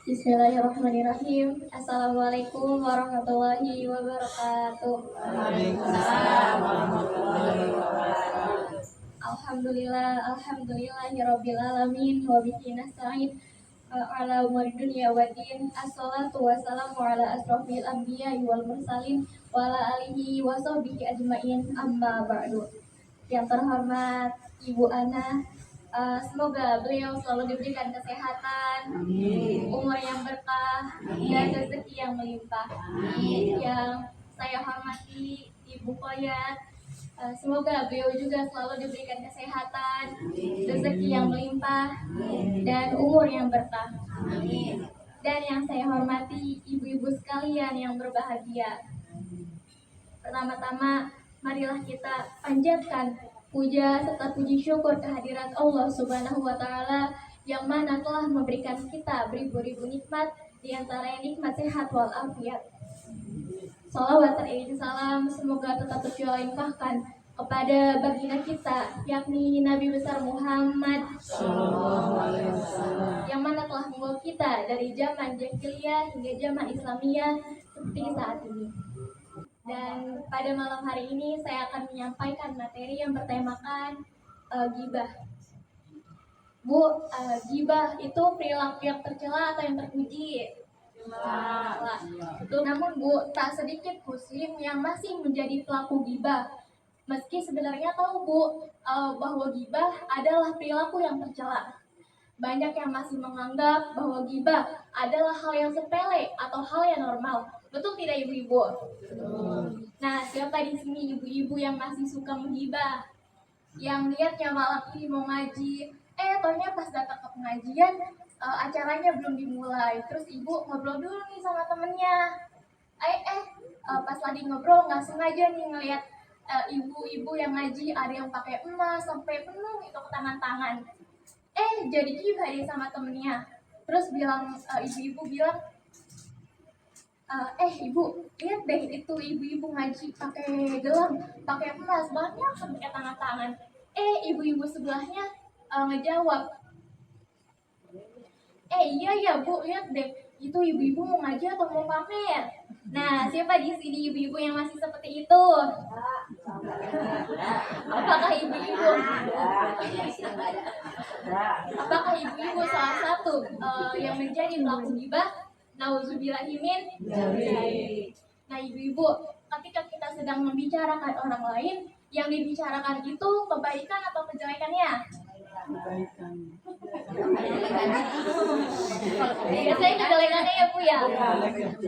Bismillahirrahmanirrahim. Assalamualaikum warahmatullahi wabarakatuh. Waalaikumsalam warahmatullahi wabarakatuh. Alhamdulillahirabbil alamin wa bihi nasta'in ala umuri dunya waddin. Assalatu wassalamu ala asrofil anbiya'i wal mursalin wa ala alihi wa sahbihi ajmain, amma ba'du. Yang terhormat Ibu Ana, semoga beliau selalu diberikan kesehatan, umur yang berkah, dan rezeki yang melimpah. Yang saya hormati Ibu Koyat, semoga beliau juga selalu diberikan kesehatan, rezeki yang melimpah, dan umur yang berkah. Dan yang saya hormati ibu-ibu sekalian yang berbahagia. Pertama-tama, marilah kita panjatkan puja serta puji syukur kehadirat Allah Subhanahu wa Ta'ala yang mana telah memberikan kita beribu-ribu nikmat, di antaranya nikmat sehat walafiat. Salawat dan salam semoga tetap tercurah limpahkan kepada baginda kita, yakni Nabi besar Muhammad yang mana telah membawa kita dari zaman jahiliyah hingga zaman Islamiyah seperti saat ini. Dan pada malam hari ini saya akan menyampaikan materi yang bertemakan ghibah. Bu, ghibah itu perilaku yang tercela atau yang terpuji? Betul. Namun Bu, tak sedikit muslim yang masih menjadi pelaku ghibah. Meski sebenarnya tahu Bu bahwa ghibah adalah perilaku yang tercela. Banyak yang masih menganggap bahwa ghibah adalah hal yang sepele atau hal yang normal. Betul tidak ibu-ibu? Nah, siapa di sini ibu-ibu yang masih suka menghibah? Yang niatnya malam ini mau ngaji, taunya pas datang ke pengajian acaranya belum dimulai. Terus ibu ngobrol dulu nih sama temennya. Pas lagi ngobrol nggak sengaja nih ngelihat ibu-ibu yang ngaji ada yang pakai emas sampai penuh itu ke tangan-tangan. Jadi ghibah deh sama temennya. Terus ibu-ibu bilang, ibu, lihat deh itu ibu-ibu ngaji pakai gelang, pakai emas banyak sampai tangan-tangan. Ibu-ibu sebelahnya ngejawab, iya ya Bu, lihat deh itu ibu-ibu mau ngaji atau mau pamer. Nah, siapa di sini ibu-ibu yang masih seperti itu? Apakah ibu-ibu? Apakah ibu-ibu salah satu yang menjadi pelaku ghibah? Nauzubillahimin. Nah ibu-ibu, ketika kita sedang membicarakan orang lain, yang dibicarakan itu kebaikan atau kejelekannya? Kebaikan. Biasanya kejelekannya ya Bu ya.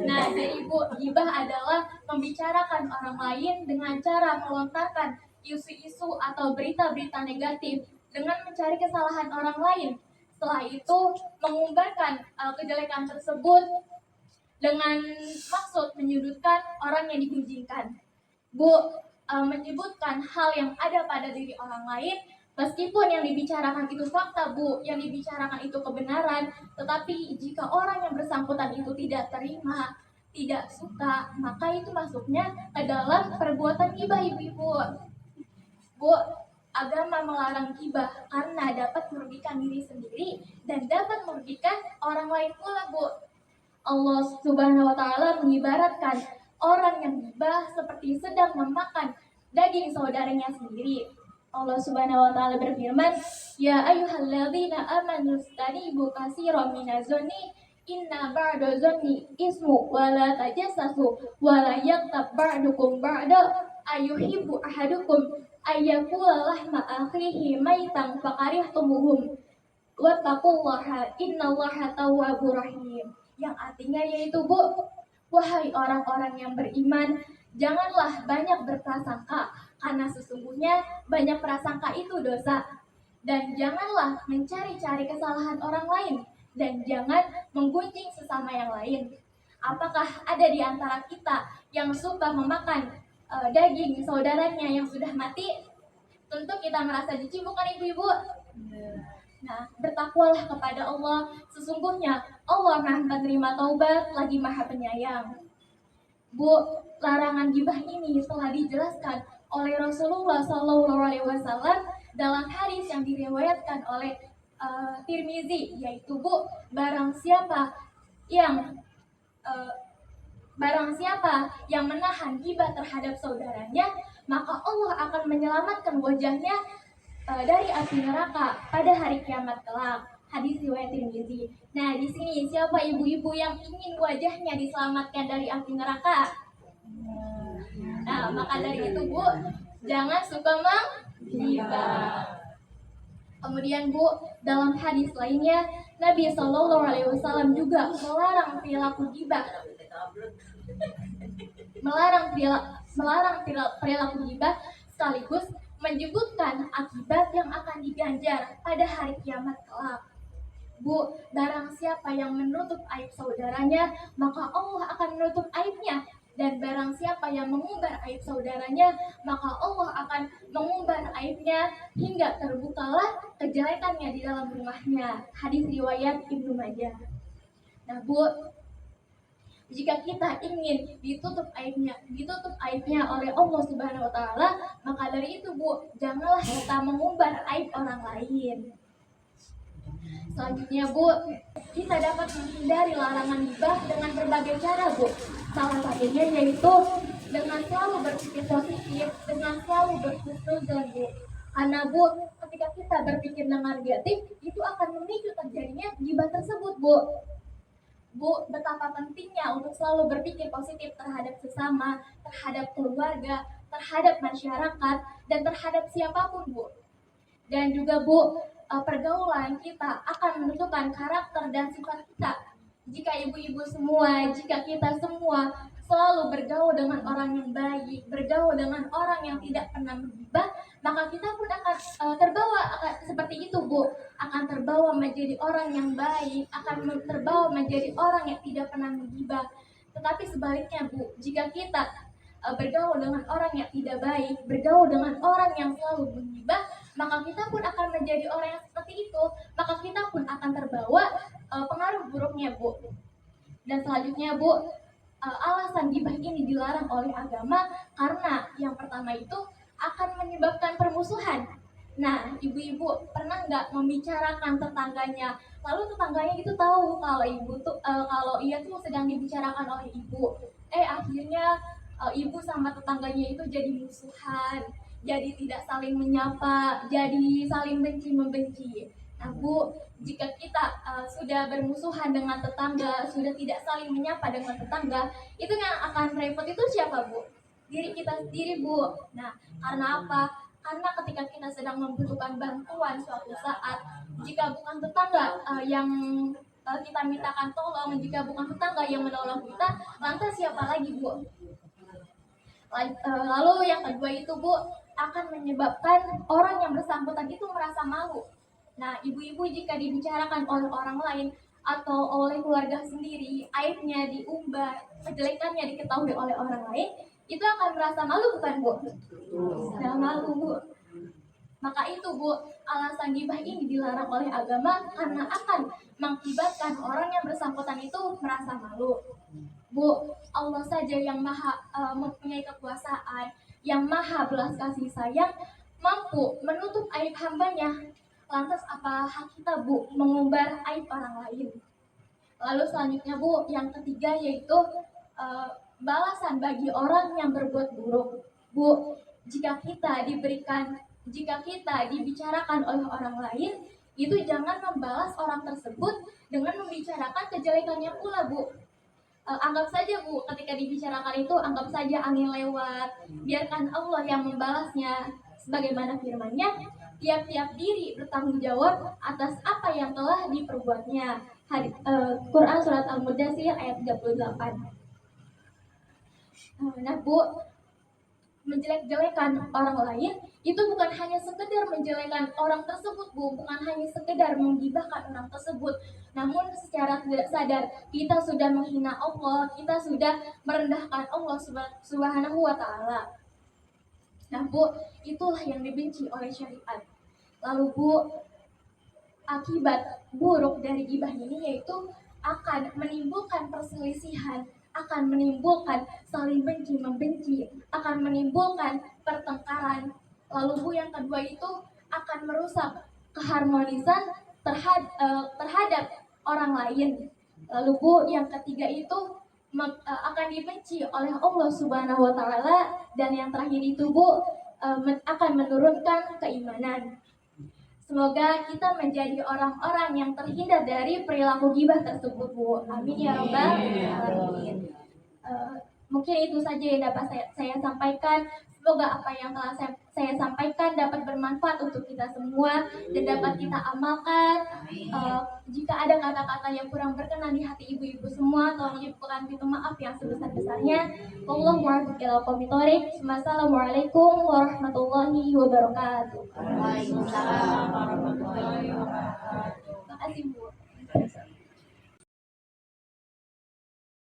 Nah jadi Bu, ghibah adalah membicarakan orang lain dengan cara melontarkan isu-isu atau berita-berita negatif dengan mencari kesalahan orang lain. Setelah itu mengumbarkan kejelekan tersebut dengan maksud menyudutkan orang yang digunjingkan. Bu, menyebutkan hal yang ada pada diri orang lain, meskipun yang dibicarakan itu fakta Bu, yang dibicarakan itu kebenaran, tetapi jika orang yang bersangkutan itu tidak terima, tidak suka, maka itu masuknya ke dalam perbuatan ghibah ibu-ibu. Bu, agama melarang ghibah karena dapat merugikan diri sendiri dan dapat merugikan orang lain pula Bu. Allah Subhanahu wa Ta'ala mengibaratkan orang yang ghibah seperti sedang memakan daging saudaranya sendiri. Allah Subhanahu wa Ta'ala berfirman, "Ya ayyuhalladzina amanu istanibu katsiran minaz-zanni inna ba'da zanni ismu wa la tajassasu wa la yaghtab ba'dukum ba'da ayyuhibbu ahadukum ayyakula lahma akhihi maitan fakarihtumuhum wattaqullaha innallaha tawwabur rahim." Yang artinya yaitu Bu, wahai orang-orang yang beriman, janganlah banyak berprasangka, karena sesungguhnya banyak prasangka itu dosa. Dan janganlah mencari-cari kesalahan orang lain, dan jangan menggunjing sesama yang lain. Apakah ada di antara kita yang suka memakan daging saudaranya yang sudah mati? Tentu kita merasa jijik, bukan ibu-ibu? Nah, bertakwalah kepada Allah. Sesungguhnya Allah Maha menerima taubat lagi Maha penyayang. Bu, larangan ghibah ini telah dijelaskan oleh Rasulullah SAW dalam hadis yang diriwayatkan oleh Tirmizi, yaitu Bu, barang siapa yang eh, barang siapa yang menahan ghibah terhadap saudaranya, maka Allah akan menyelamatkan wajahnya dari api neraka pada hari kiamat kelak. Hadis riwayat Tirmizi. Nah, di sini siapa ibu-ibu yang ingin wajahnya diselamatkan dari api neraka? Nah, maka dari itu Bu, jangan suka menghibah. Kemudian Bu, dalam hadis lainnya Nabi Shallallahu Alaihi Wasallam juga melarang perilaku ghibah, perilaku ghibah sekaligus menyebutkan akibat yang akan diganjar pada hari kiamat kelak. Bu, barang siapa yang menutup aib saudaranya, maka Allah akan menutup aibnya. Dan barang siapa yang mengumbar aib saudaranya, maka Allah akan mengumbar aibnya hingga terbukalah kejelekannya di dalam rumahnya. Hadis riwayat Ibnu Majah. Nah, Bu, jika kita ingin ditutup aibnya oleh Allah Subhanahu wa taala, maka dari itu Bu, janganlah kita mengumbar aib orang lain. Selanjutnya Bu, kita dapat menghindari larangan ghibah dengan berbagai cara Bu. Salah satunya yaitu dengan selalu berpikir positif, dengan selalu berhusnuzon Bu. Karena Bu, ketika kita berpikir negatif, itu akan memicu terjadinya ghibah tersebut Bu. Bu, betapa pentingnya untuk selalu berpikir positif terhadap sesama, terhadap keluarga, terhadap masyarakat, dan terhadap siapapun Bu. Dan juga Bu, pergaulan kita akan menentukan karakter dan sifat kita. Jika ibu-ibu semua, jika kita semua selalu bergaul dengan orang yang baik, bergaul dengan orang yang tidak pernah menghibah, maka kita pun akan seperti itu Bu, akan terbawa menjadi orang yang baik, akan terbawa menjadi orang yang tidak pernah menghibah. Tetapi sebaliknya Bu, jika kita bergaul dengan orang yang tidak baik, bergaul dengan orang yang selalu menghibah, maka kita pun akan menjadi orang yang seperti itu, maka kita pun akan terbawa pengaruh buruknya Bu. Dan selanjutnya Bu, alasan ghibah ini dilarang oleh agama karena yang pertama itu akan menyebabkan permusuhan. Nah, ibu-ibu pernah nggak membicarakan tetangganya, lalu tetangganya itu tahu kalau kalau ia tuh sedang dibicarakan oleh ibu, akhirnya ibu sama tetangganya itu jadi musuhan, jadi tidak saling menyapa, jadi saling benci-membenci. Nah Bu, jika kita sudah bermusuhan dengan tetangga, sudah tidak saling menyapa dengan tetangga, itu yang akan repot itu siapa Bu? Diri kita sendiri Bu. Nah, karena apa? Karena ketika kita sedang membutuhkan bantuan suatu saat, jika bukan tetangga yang kita mintakan tolong, jika bukan tetangga yang menolong kita, lantas siapa lagi Bu? Lalu yang kedua itu Bu, akan menyebabkan orang yang bersangkutan itu merasa malu. Nah, ibu-ibu jika dibicarakan oleh orang lain atau oleh keluarga sendiri, aibnya diumbar, kejelekannya diketahui oleh orang lain, itu akan merasa malu bukan Bu? Nah, malu Bu. Maka itu Bu, alasan ghibah ini dilarang oleh agama karena akan mengakibatkan orang yang bersangkutan itu merasa malu. Bu, Allah saja yang maha mempunyai kekuasaan, yang maha belas kasih sayang, mampu menutup aib hambanya. Lantas apa hak kita Bu mengumbar aib orang lain? Lalu selanjutnya Bu, yang ketiga yaitu balasan bagi orang yang berbuat buruk. Bu, jika kita dibicarakan oleh orang lain, itu jangan membalas orang tersebut dengan membicarakan kejelekannya pula Bu. Anggap saja Bu, ketika dibicarakan itu anggap saja angin lewat, biarkan Allah yang membalasnya. Sebagaimana firman-Nya, tiap-tiap diri bertanggung jawab atas apa yang telah diperbuatnya. Quran Surat Al-Mudaththir ayat 38. Nah Bu, menjelek-jelekan orang lain itu bukan hanya sekedar menjelekan orang tersebut Bu, bukan hanya sekedar menggibahkan orang tersebut, namun secara tidak sadar kita sudah menghina Allah, kita sudah merendahkan Allah Subhanahu wa taala. Nah Bu, itulah yang dibenci oleh syariat. Lalu Bu, akibat buruk dari ghibah ini yaitu akan menimbulkan perselisihan, akan menimbulkan saling benci-membenci, akan menimbulkan pertengkaran. Lalu Bu, yang kedua itu akan merusak keharmonisan terhadap orang lain. Lalu Bu, yang ketiga itu akan dibenci oleh Allah Subhanahu wa taala, dan yang terakhir itu Bu, akan menurunkan keimanan. Semoga kita menjadi orang-orang yang terhindar dari perilaku ghibah tersebut Bu. Amin ya rabbal alamin. Mungkin itu saja yang dapat saya sampaikan. Semoga apa yang telah saya sampaikan dapat bermanfaat untuk kita semua dan dapat kita amalkan. Jika ada kata-kata yang kurang berkenan di hati ibu-ibu semua, tolong ibukan pintu maaf yang sebesar-besarnya. Wallahu Wassalamualaikum warahmatullahi wabarakatuh. Waalaikumsalam warahmatullahi wabarakatuh. Terima kasih Bu.